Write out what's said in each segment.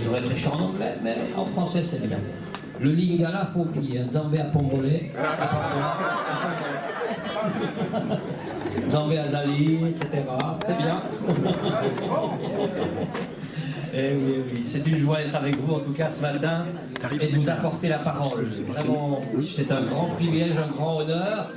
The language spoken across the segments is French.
J'aurais prêché en anglais, mais en français c'est bien. Le lingala, faut oublier. Nzambe à Pombolé. Nzambe à Zali, etc. C'est bien. Eh oui, oui. C'est une joie d'être avec vous en tout cas ce matin et de vous apporter la parole. Vraiment, c'est un grand privilège, un grand honneur,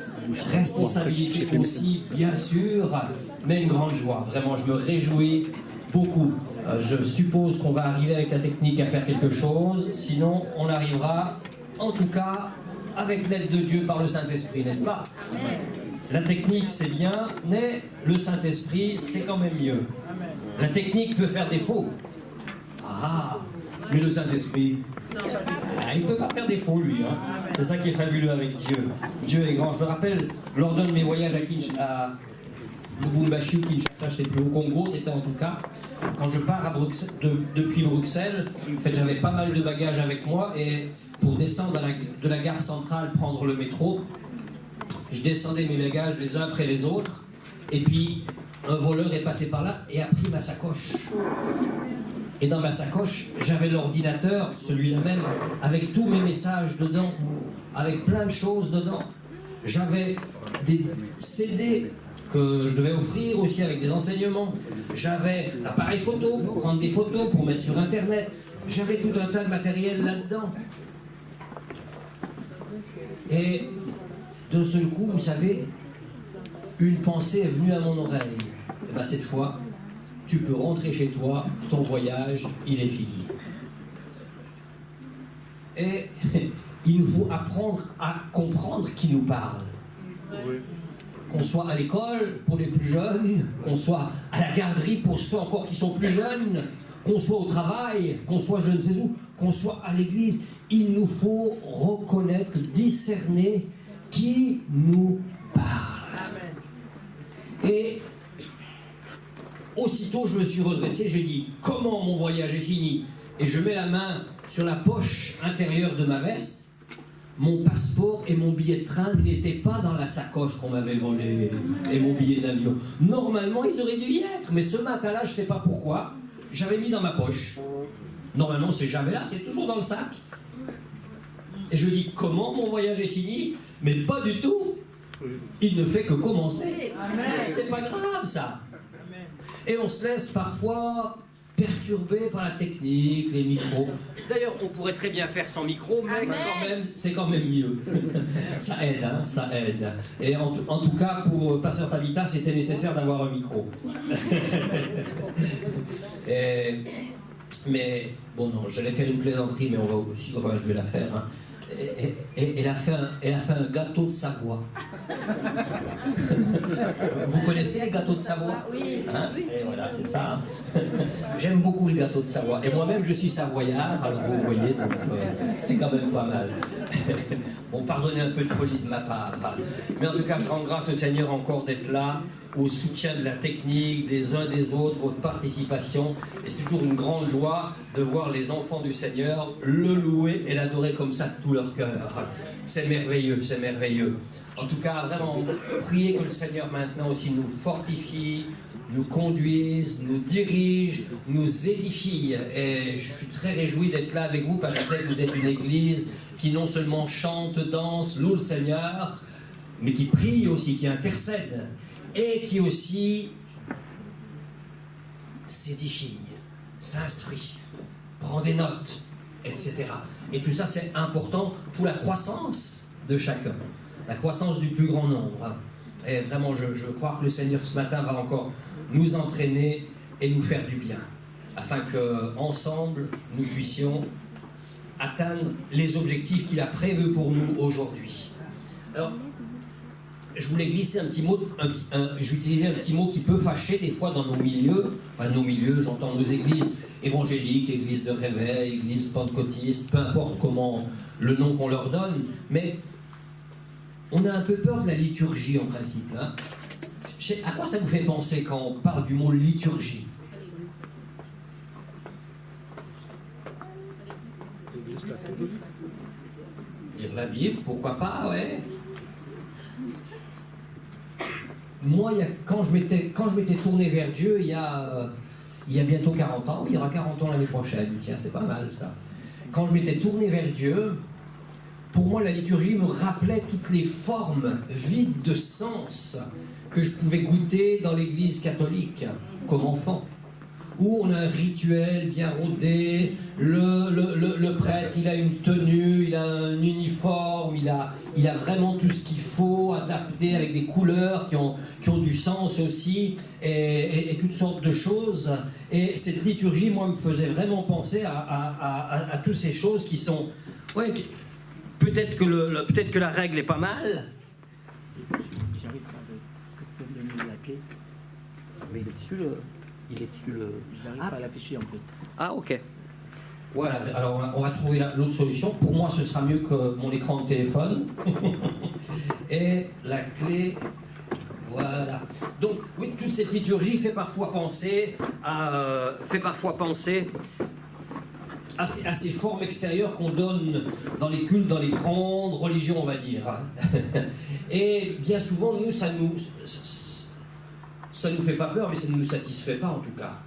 responsabilité aussi, bien sûr, mais une grande joie. Vraiment, je me réjouis beaucoup. Je suppose qu'on va arriver avec la technique à faire quelque chose, sinon on arrivera, en tout cas, avec l'aide de Dieu par le Saint-Esprit, n'est-ce pas? La technique c'est bien, mais le Saint-Esprit c'est quand même mieux. La technique peut faire défaut. Ah, mais le Saint-Esprit, il ne peut pas faire défaut, lui. Hein. C'est ça qui est fabuleux avec Dieu. Dieu est grand. Je me rappelle, lors d'un de mes voyages à Lubumbashi ou Kinshasa, je ne sais plus, au Congo, c'était en tout cas, quand je pars à depuis Bruxelles, en fait, j'avais pas mal de bagages avec moi, et pour descendre de la gare centrale, prendre le métro, je descendais mes bagages les uns après les autres, et puis un voleur est passé par là et a pris ma sacoche. Et dans ma sacoche, j'avais l'ordinateur, celui-là même, avec tous mes messages dedans, avec plein de choses dedans. J'avais des CD que je devais offrir aussi avec des enseignements. J'avais l'appareil photo pour prendre des photos, pour mettre sur Internet. J'avais tout un tas de matériel là-dedans. Et d'un seul coup, vous savez, une pensée est venue à mon oreille. Et bien cette fois, tu peux rentrer chez toi, ton voyage, il est fini. Et il nous faut apprendre à comprendre qui nous parle. Oui. Qu'on soit à l'école pour les plus jeunes, qu'on soit à la garderie pour ceux encore qui sont plus jeunes, qu'on soit au travail, qu'on soit je ne sais où, qu'on soit à l'église, il nous faut reconnaître, discerner qui nous parle. Amen. Et aussitôt, je me suis redressé, j'ai dit « Comment mon voyage est fini ?» Et je mets la main sur la poche intérieure de ma veste. Mon passeport et mon billet de train n'étaient pas dans la sacoche qu'on m'avait volée et mon billet d'avion. Normalement, ils auraient dû y être, mais ce matin-là, je ne sais pas pourquoi, j'avais mis dans ma poche. Normalement, c'est jamais là, c'est toujours dans le sac. Et je dis « Comment mon voyage est fini ?» Mais pas du tout. Il ne fait que commencer. C'est pas grave, ça. Et on se laisse parfois perturbé par la technique, les micros. D'ailleurs, on pourrait très bien faire sans micro, mais c'est quand même mieux. Ça aide, hein, ça aide. Et en tout cas, pour Pasteur Tabitha, c'était nécessaire d'avoir un micro. Mais, bon, non, j'allais faire une plaisanterie, mais on va aussi, enfin, je vais la faire. Hein. Elle a fait un gâteau de Savoie. Vous connaissez le gâteau de Savoie? Oui. Hein? Et voilà, c'est ça. Hein. J'aime beaucoup le gâteau de Savoie. Et moi-même, je suis savoyard, alors vous voyez, donc c'est quand même pas mal. Bon, pardonnez un peu de folie de ma part. Mais en tout cas, je rends grâce au Seigneur encore d'être là, au soutien de la technique, des uns des autres, votre participation. Et c'est toujours une grande joie de voir les enfants du Seigneur le louer et l'adorer comme ça de tout leur cœur. C'est merveilleux, c'est merveilleux. En tout cas, vraiment, priez que le Seigneur maintenant aussi nous fortifie, nous conduise, nous dirige, nous édifie. Et je suis très réjoui d'être là avec vous parce que je sais que vous êtes une église qui non seulement chante, danse, loue le Seigneur, mais qui prie aussi, qui intercède et qui aussi s'édifie, s'instruit, prend des notes, etc. Et tout ça, c'est important pour la croissance de chacun, la croissance du plus grand nombre. Et vraiment, je crois que le Seigneur, ce matin, va encore nous entraîner et nous faire du bien, afin qu'ensemble, nous puissions atteindre les objectifs qu'il a prévus pour nous aujourd'hui. Alors, je voulais glisser un petit mot, j'utilisais un petit mot qui peut fâcher des fois dans nos milieux, enfin nos milieux, j'entends nos églises évangéliques, églises de réveil, églises pentecôtistes, peu importe comment le nom qu'on leur donne, mais on a un peu peur de la liturgie en principe. Hein. À quoi ça vous fait penser quand on parle du mot liturgie? Lire la Bible, pourquoi pas, ouais. Moi, quand je m'étais tourné vers Dieu il y a il y a bientôt 40 ans, il y aura 40 ans l'année prochaine. Tiens, c'est pas mal ça. Quand je m'étais tourné vers Dieu, pour moi la liturgie me rappelait toutes les formes vides de sens que je pouvais goûter dans l'église catholique comme enfant. Où on a un rituel bien rodé, le prêtre, il a une tenue, il a un uniforme, il a vraiment tout ce qu'il faut, adapté avec des couleurs qui ont du sens aussi, et toutes sortes de choses. Et cette liturgie, moi, me faisait vraiment penser à toutes ces choses qui sont... Ouais, peut-être que la règle est pas mal. J'arrive pas avec... Est-ce que tu peux me donner la clé? Mais il est dessus le... J'arrive pas à l'afficher en fait. Ah, ok. Voilà, alors on va trouver l'autre solution. Pour moi, ce sera mieux que mon écran de téléphone. Et la clé, voilà. Donc, oui, toute cette liturgie fait parfois penser à ces formes extérieures qu'on donne dans les cultes, dans les grandes religions, on va dire. Et bien souvent, nous, ça nous fait pas peur, mais ça ne nous satisfait pas en tout cas.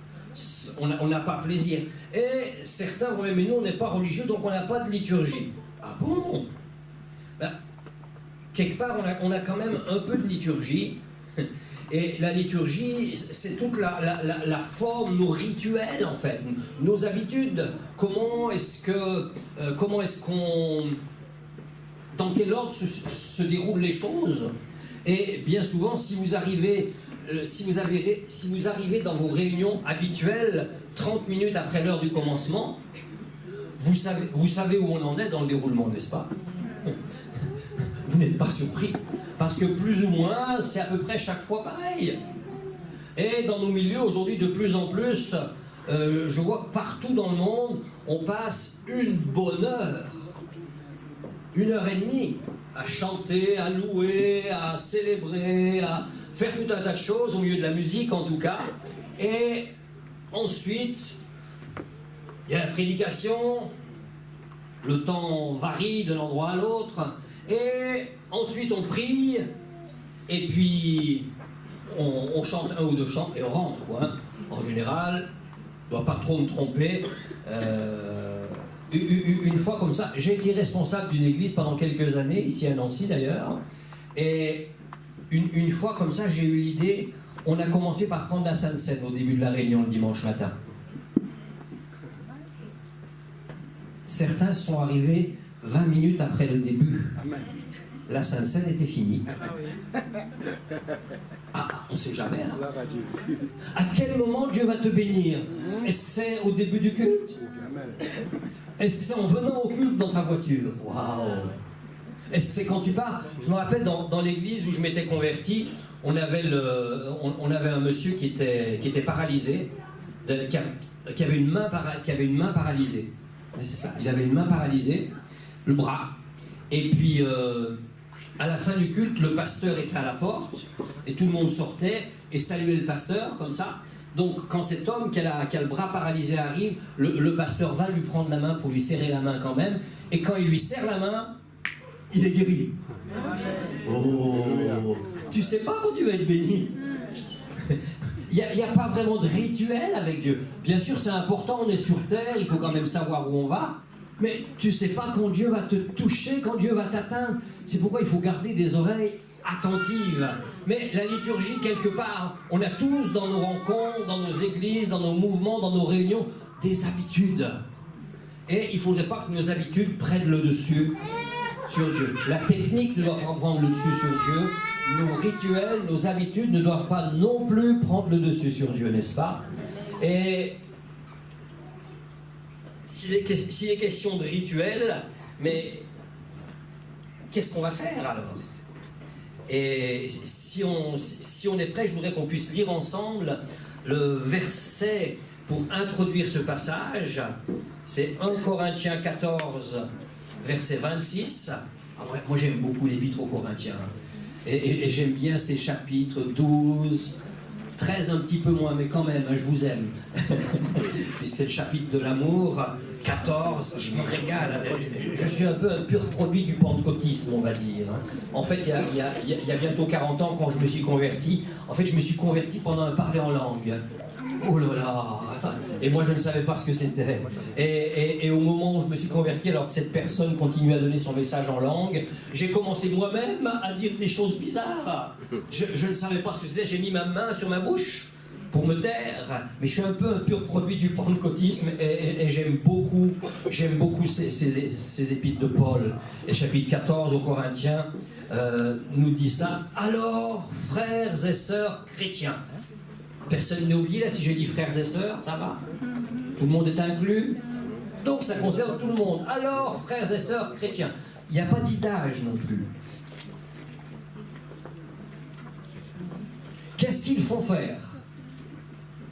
On n'a pas plaisir. Et certains vont même, mais nous on n'est pas religieux, donc on n'a pas de liturgie. Ah bon? Ben, quelque part on a quand même un peu de liturgie. Et la liturgie, c'est toute la forme, nos rituels en fait, nos habitudes. Comment est-ce qu'on... Dans quel ordre se déroulent les choses? Et bien souvent, si vous arrivez dans vos réunions habituelles 30 minutes après l'heure du commencement, vous savez où on en est dans le déroulement, n'est-ce pas? Vous n'êtes pas surpris, parce que plus ou moins, c'est à peu près chaque fois pareil. Et dans nos milieux, aujourd'hui, de plus en plus, je vois que partout dans le monde, on passe une bonne heure, 1h30, à chanter, à louer, à célébrer, à faire tout un tas de choses, au milieu de la musique en tout cas. Et ensuite, il y a la prédication, le temps varie d'un endroit à l'autre, et ensuite on prie, et puis on chante un ou deux chants, et on rentre, quoi. En général, je ne dois pas trop me tromper. Une fois comme ça, j'ai été responsable d'une église pendant quelques années, ici à Nancy d'ailleurs, et une fois comme ça, j'ai eu l'idée, on a commencé par prendre la Sainte Seine au début de la réunion le dimanche matin. Certains sont arrivés 20 minutes après le début. La Sainte Seine était finie. Ah, on ne sait jamais. Hein. À quel moment Dieu va te bénir? Est-ce que c'est au début du culte? Est-ce que c'est en venant au culte dans ta voiture? Waouh! Est-ce que c'est quand tu pars? Je me rappelle dans l'église où je m'étais converti, on avait un monsieur qui était paralysé, qui avait une main paralysée. Ouais, c'est ça, il avait une main paralysée, le bras. Et puis, à la fin du culte, le pasteur était à la porte, et tout le monde sortait et saluait le pasteur, comme ça. Donc, quand cet homme qui a le bras paralysé arrive, le pasteur va lui prendre la main pour lui serrer la main quand même, et quand il lui serre la main, il est guéri. Oh, tu sais pas quand tu vas être béni. Il n'y a pas vraiment de rituel avec Dieu. Bien sûr, c'est important, on est sur terre, il faut quand même savoir où on va. Mais tu sais pas quand Dieu va te toucher, quand Dieu va t'atteindre. C'est pourquoi il faut garder des oreilles attentives. Mais la liturgie, quelque part, on a tous dans nos rencontres, dans nos églises, dans nos mouvements, dans nos réunions, des habitudes. Et il ne faudrait pas que nos habitudes prennent le dessus sur Dieu. La technique ne doit pas prendre le dessus sur Dieu. Nos rituels, nos habitudes ne doivent pas non plus prendre le dessus sur Dieu, n'est-ce pas? Et s'il est question de rituel, mais qu'est-ce qu'on va faire alors? Et si on est prêt, je voudrais qu'on puisse lire ensemble le verset pour introduire ce passage. C'est 1 Corinthiens 14, verset 26. Alors, moi j'aime beaucoup l'épître aux Corinthiens. Et j'aime bien ces chapitres 12, 13 un petit peu moins, mais quand même, je vous aime. Puis c'est le chapitre de l'amour, 14, je me régale. Je suis un peu un pur produit du pentecôtisme, on va dire. En fait, il y a bientôt 40 ans, quand je me suis converti, je me suis converti pendant un parler en langue. Oh là là, Et moi, je ne savais pas ce que c'était. Et au moment où je me suis converti, alors que cette personne continuait à donner son message en langue, j'ai commencé moi-même à dire des choses bizarres. Je ne savais pas ce que c'était. J'ai mis ma main sur ma bouche pour me taire, mais je suis un peu un pur produit du pentecôtisme et j'aime beaucoup ces épîtres de Paul. Et chapitre 14 aux Corinthiens nous dit ça. Alors, frères et sœurs chrétiens, personne n'est oublié là si j'ai dit frères et sœurs, ça va? Tout le monde est inclus? Donc ça concerne tout le monde. Alors, frères et sœurs chrétiens, il n'y a pas d'âge non plus. Qu'est-ce qu'il faut faire?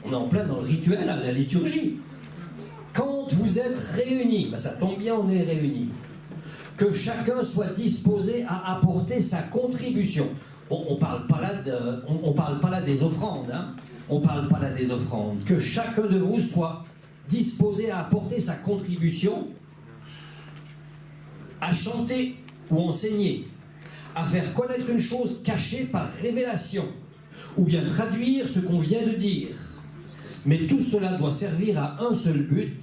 On est en plein dans le rituel, la liturgie. Quand vous êtes réunis, ben ça tombe bien, on est réunis. Que chacun soit disposé à apporter sa contribution. On parle pas là des offrandes, hein. On parle pas là des offrandes. Que chacun de vous soit disposé à apporter sa contribution, à chanter ou enseigner, à faire connaître une chose cachée par révélation, ou bien traduire ce qu'on vient de dire. Mais tout cela doit servir à un seul but,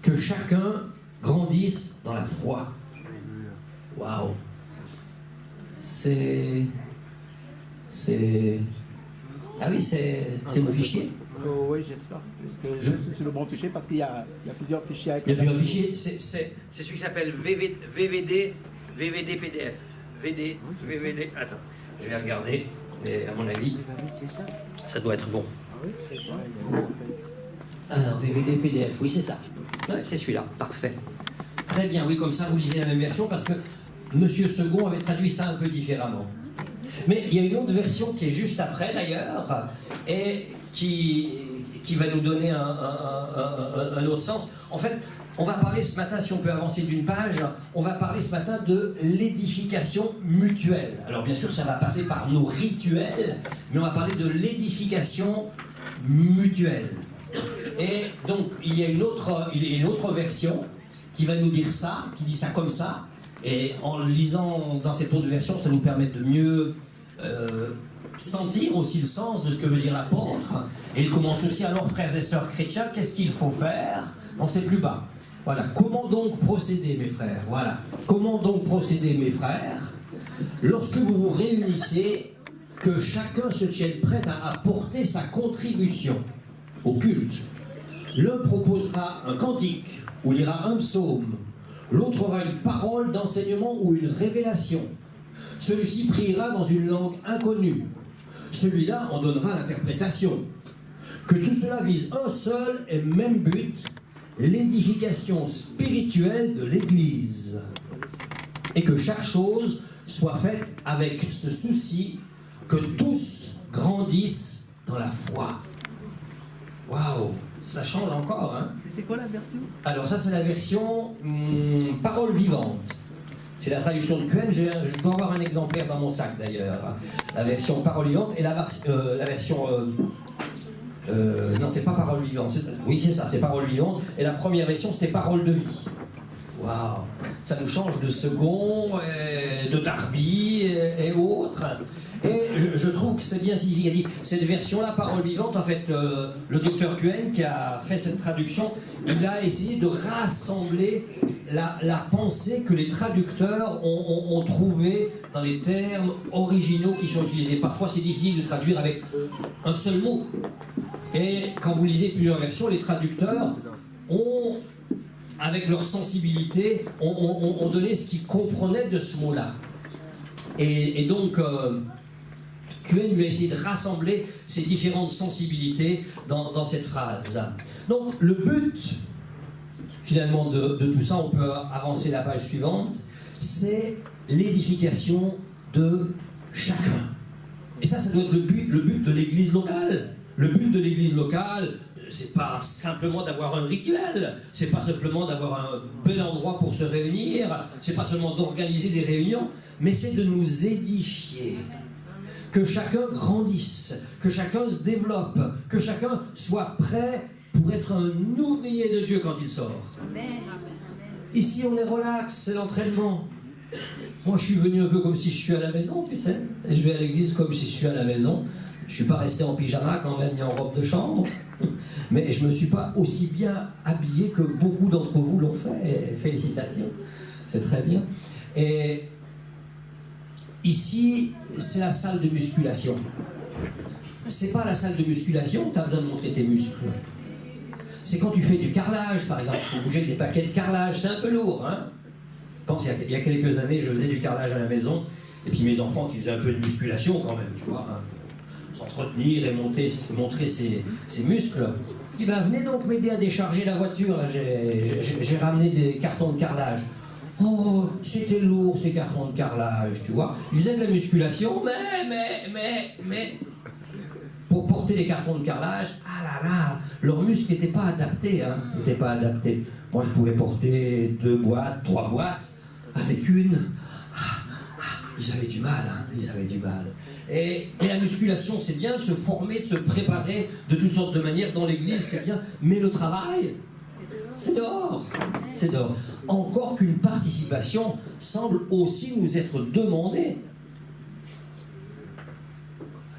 que chacun grandisse dans la foi. Waouh! Ah oui, c'est mon fichier? Oui, j'espère. C'est le bon fichier parce qu'il y a plusieurs fichiers. Il y a plusieurs fichiers. C'est celui qui s'appelle VVD PDF. VVD. Attends, je vais regarder, mais à mon avis, ça doit être bon. Alors, VVD PDF, oui, c'est ça. Ouais, c'est celui-là, parfait. Très bien, oui, comme ça vous lisez la même version parce que Monsieur Second avait traduit ça un peu différemment. Mais il y a une autre version qui est juste après d'ailleurs et qui va nous donner un autre sens. En fait, on va parler ce matin, si on peut avancer d'une page, on va parler ce matin de l'édification mutuelle. Alors bien sûr, ça va passer par nos rituels, mais on va parler de l'édification mutuelle. Et donc, il y a une autre version qui va nous dire ça, qui dit ça comme ça. Et en lisant dans cette autre version, ça nous permet de mieux sentir aussi le sens de ce que veut dire l'apôtre. Et il commence aussi, alors frères et sœurs chrétiens, qu'est-ce qu'il faut faire? Non, c'est plus bas. Voilà. Comment donc procéder, mes frères? Voilà. Comment donc procéder, mes frères, lorsque vous vous réunissez, que chacun se tienne prêt à apporter sa contribution au culte. L'un proposera un cantique, ou lira un psaume. L'autre aura une parole d'enseignement ou une révélation. Celui-ci priera dans une langue inconnue. Celui-là en donnera l'interprétation. Que tout cela vise un seul et même but, l'édification spirituelle de l'Église. Et que chaque chose soit faite avec ce souci que tous grandissent dans la foi. Waouh! Ça change encore, hein? C'est quoi la version? Alors ça, c'est la version parole vivante. C'est la traduction de Quen. Je dois avoir un exemplaire dans mon sac, d'ailleurs. La version parole vivante et la version... non, c'est pas parole vivante. Oui, c'est ça, c'est parole vivante. Et la première version, c'était parole de vie. Waouh! Ça nous change de Second, de Darby et autres. Et je trouve que c'est bien significatif. Cette version-là, parole vivante, en fait, le docteur Quen qui a fait cette traduction, il a essayé de rassembler la pensée que les traducteurs ont trouvée dans les termes originaux qui sont utilisés. Parfois, c'est difficile de traduire avec un seul mot. Et quand vous lisez plusieurs versions, les traducteurs ont, avec leur sensibilité, ont donné ce qu'ils comprenaient de ce mot-là. Et donc... Quen lui a essayé de rassembler ces différentes sensibilités dans cette phrase. Donc le but, finalement, de tout ça, on peut avancer la page suivante, c'est l'édification de chacun. Et ça doit être le but de l'église locale. Le but de l'église locale, c'est pas simplement d'avoir un rituel, c'est pas simplement d'avoir un bel endroit pour se réunir, c'est pas seulement d'organiser des réunions, mais c'est de nous édifier. Que chacun grandisse, que chacun se développe, que chacun soit prêt pour être un ouvrier de Dieu quand il sort. Ici, on est relax, c'est l'entraînement. Moi, je suis venu un peu comme si je suis à la maison, tu sais. Et je vais à l'église comme si je suis à la maison. Je suis pas resté en pyjama quand même, ni en robe de chambre, mais je me suis pas aussi bien habillé que beaucoup d'entre vous l'ont fait. Félicitations, c'est très bien. Et ici, c'est la salle de musculation. C'est pas la salle de musculation que tu as besoin de montrer tes muscles. C'est quand tu fais du carrelage, par exemple. Il faut bouger des paquets de carrelage, c'est un peu lourd, hein. Je pense il y a quelques années, je faisais du carrelage à la maison, et puis mes enfants qui faisaient un peu de musculation quand même, tu vois, hein, s'entretenir et montrer ses muscles. Je dis, ben venez donc m'aider à décharger la voiture, j'ai ramené des cartons de carrelage. Oh, c'était lourd ces cartons de carrelage, tu vois. Ils faisaient de la musculation, mais pour porter les cartons de carrelage, ah là là, leurs muscles n'étaient pas adaptés, hein, n'étaient pas adaptés. Moi, je pouvais porter 2 boîtes, 3 boîtes, avec une, ils avaient du mal, hein, ils avaient du mal. Et la musculation, c'est bien de se former, de se préparer de toutes sortes de manières. Dans l'église, c'est bien, mais le travail, c'est dehors, c'est dehors. Encore qu'une participation semble aussi nous être demandée.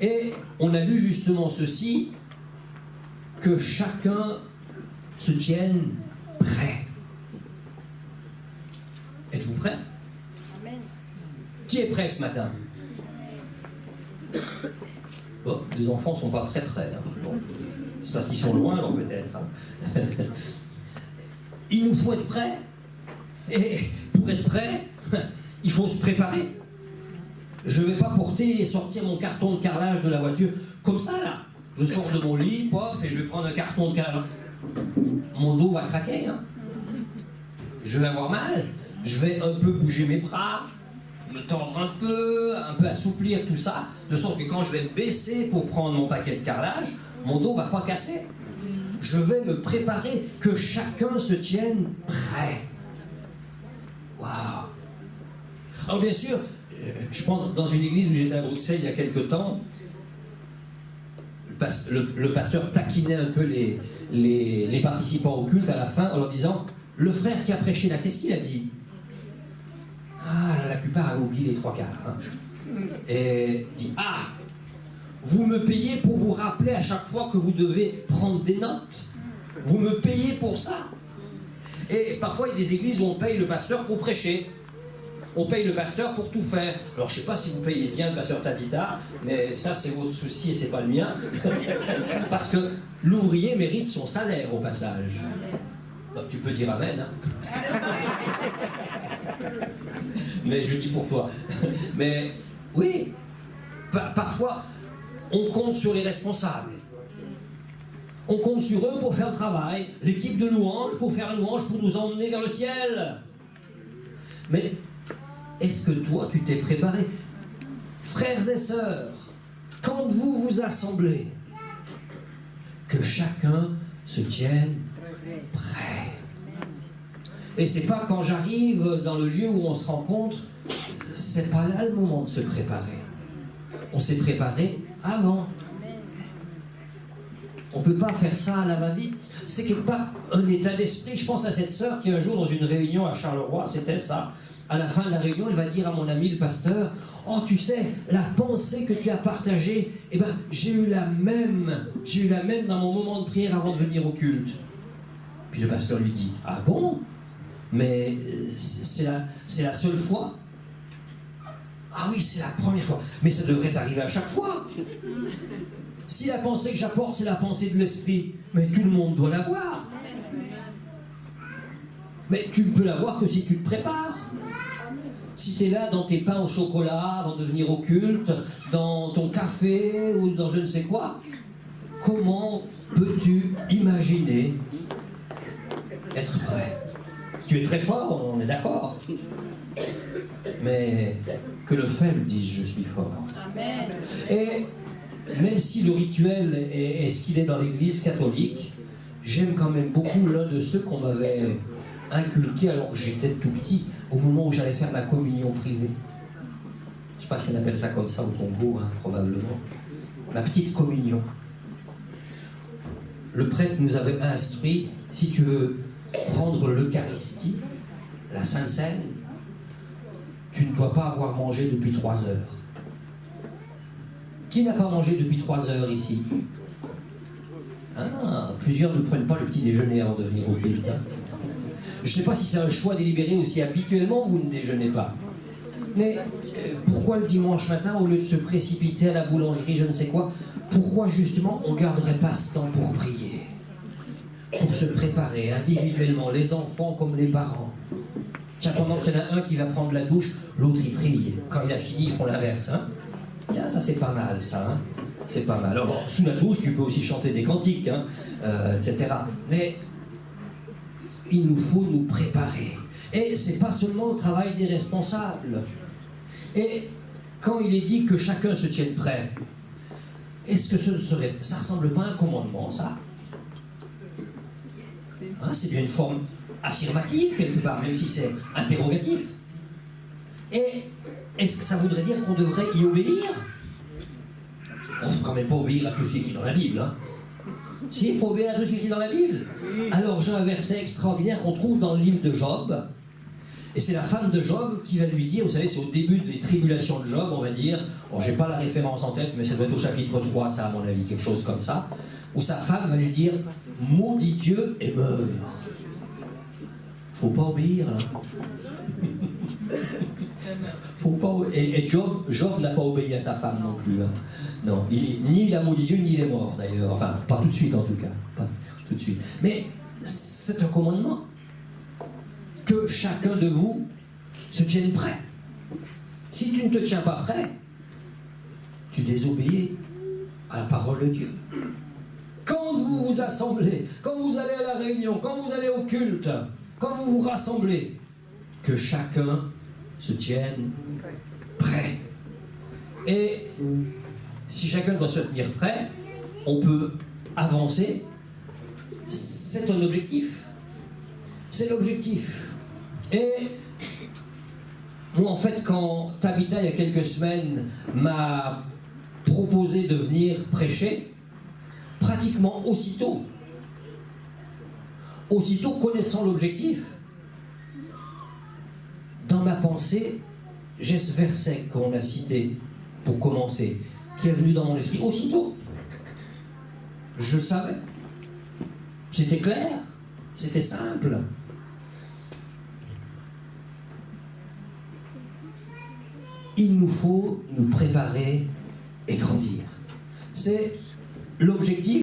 Et on a lu justement ceci, que chacun se tienne prêt. Êtes-vous prêts? Amen. Qui est prêt ce matin? Bon, les enfants ne sont pas très prêts. Hein. Bon, c'est parce qu'ils sont loin, alors peut-être. Hein. Il nous faut être prêts. Et pour être prêt, il faut se préparer. Je ne vais pas porter et sortir mon carton de carrelage de la voiture comme ça, là. Je sors de mon lit, pof, et je vais prendre un carton de carrelage. Mon dos va craquer, hein. Je vais avoir mal. Je vais un peu bouger mes bras, me tordre un peu assouplir tout ça, de sorte que quand je vais me baisser pour prendre mon paquet de carrelage, mon dos ne va pas casser. Je vais me préparer, que chacun se tienne prêt. Waouh! Alors bien sûr, je pense dans une église où j'étais à Bruxelles il y a quelque temps, le pasteur taquinait un peu les participants au culte à la fin en leur disant « Le frère qui a prêché là, qu'est-ce qu'il a dit ?» Ah, là, la plupart avaient oublié les 3 quarts. Hein. Et il dit « Ah, vous me payez pour vous rappeler à chaque fois que vous devez prendre des notes. Vous me payez pour ça. » Et parfois, il y a des églises où on paye le pasteur pour prêcher. On paye le pasteur pour tout faire. Alors, je ne sais pas si vous payez bien le pasteur Tabitha, mais ça, c'est votre souci et c'est pas le mien. Parce que l'ouvrier mérite son salaire au passage. Donc, tu peux dire amen. Hein. Mais je dis pour toi. Mais oui, parfois, on compte sur les responsables. On compte sur eux pour faire le travail. L'équipe de louange pour faire la louange, pour nous emmener vers le ciel. Mais est-ce que toi, tu t'es préparé? Frères et sœurs, quand vous vous assemblez, que chacun se tienne prêt. Et c'est pas quand j'arrive dans le lieu où on se rencontre, c'est pas là le moment de se préparer. On s'est préparé avant. On ne peut pas faire ça à la va-vite. C'est quelque part un état d'esprit. Je pense à cette sœur qui un jour dans une réunion à Charleroi, c'était ça. À la fin de la réunion, elle va dire à mon ami le pasteur, « Oh, tu sais, la pensée que tu as partagée, eh ben, j'ai eu la même dans mon moment de prière avant de venir au culte. » Puis le pasteur lui dit, « Ah bon? Mais c'est la seule fois? » « Ah oui, c'est la première fois. Mais ça devrait arriver à chaque fois. Si la pensée que j'apporte, c'est la pensée de l'esprit, mais tout le monde doit l'avoir. Mais tu ne peux l'avoir que si tu te prépares. Si tu es là dans tes pains au chocolat avant de venir au culte, dans ton café ou dans je ne sais quoi, comment peux-tu imaginer être prêt? Tu es très fort, on est d'accord. Mais que le faible dise je suis fort. Amen. Et même si le rituel est ce qu'il est dans l'église catholique, j'aime quand même beaucoup l'un de ceux qu'on m'avait inculqué alors que j'étais tout petit, au moment où j'allais faire ma communion privée. Je ne sais pas si on appelle ça comme ça au Congo, hein, probablement. Ma petite communion. Le prêtre nous avait instruit, si tu veux prendre l'Eucharistie, la Sainte Seine, tu ne dois pas avoir mangé depuis 3 heures. Qui n'a pas mangé depuis 3 heures ici? Ah, plusieurs ne prennent pas le petit déjeuner avant de venir au culte. Hein. Je ne sais pas si c'est un choix délibéré ou si habituellement vous ne déjeunez pas. Mais pourquoi le dimanche matin, au lieu de se précipiter à la boulangerie, je ne sais quoi, pourquoi justement on ne garderait pas ce temps pour prier? Pour se préparer individuellement, les enfants comme les parents. Tiens, pendant qu'il y en a un qui va prendre la douche, l'autre il prie. Quand il a fini, ils font l'inverse. Hein. Tiens, ça c'est pas mal, ça. Hein. C'est pas mal. Alors, sous la douche, tu peux aussi chanter des cantiques, hein, etc. Mais il nous faut nous préparer. Et c'est pas seulement le travail des responsables. Et quand il est dit que chacun se tienne prêt, est-ce que ça ressemble pas à un commandement, ça? Hein, c'est bien une forme affirmative, quelque part, même si c'est interrogatif. Et est-ce que ça voudrait dire qu'on devrait y obéir? On ne faut quand même pas obéir à tout ce qui est écrit dans la Bible. Hein. Si, il faut obéir à tout ce qui est écrit dans la Bible. Alors j'ai un verset extraordinaire qu'on trouve dans le livre de Job. Et c'est la femme de Job qui va lui dire, vous savez, c'est au début des tribulations de Job, on va dire, bon, j'ai pas la référence en tête, mais ça doit être au chapitre 3, ça à mon avis, quelque chose comme ça, où sa femme va lui dire, maudit Dieu et meurs. Faut pas obéir, là. Faut pas et Job n'a pas obéi à sa femme non plus. Hein. Non, ni il a maudit Dieu, ni il est mort d'ailleurs. Enfin, pas tout de suite en tout cas. Pas tout de suite. Mais c'est un commandement. Que chacun de vous se tienne prêt. Si tu ne te tiens pas prêt, tu désobéis à la parole de Dieu. Quand vous vous assemblez, quand vous allez à la réunion, quand vous allez au culte, quand vous vous rassemblez, que chacun se tienne prêt. Et si chacun doit se tenir prêt, on peut avancer. C'est un objectif. C'est l'objectif. Et moi, en fait, quand Tabitha, il y a quelques semaines, m'a proposé de venir prêcher, pratiquement aussitôt connaissant l'objectif, dans ma pensée, j'ai ce verset qu'on a cité pour commencer, qui est venu dans mon esprit aussitôt. Je savais. C'était clair. C'était simple. Il nous faut nous préparer et grandir. C'est l'objectif.